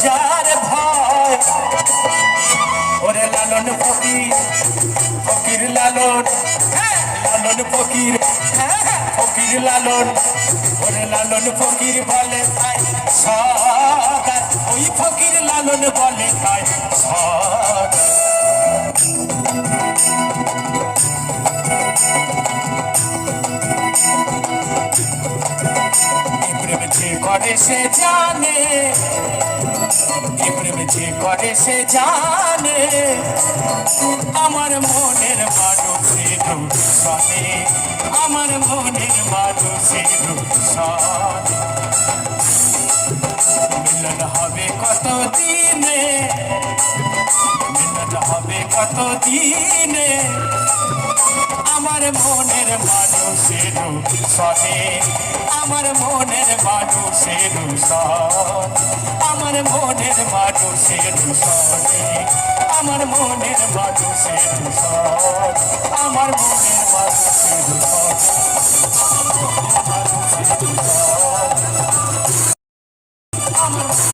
যার ভয় ওরে লালন ফকির ফকির লালন লালন ফকির ফকির লালন ওরে লালন ফকির বলে তাই সদা ওই ফকির লালন বলে তাই সদা প্রেম যে করে সে জানে প্রেম যে করে সে জানে আমার মনের মানুষের সনে আমার মনের মানুষের সনে মিলন হবে কত দিনে মিলন হবে কত দিনে আমার মনের মানুষের সনে আমার মনের মানুষের সন আমার মনের মানুষের সনে আমার মনের মানুষের সন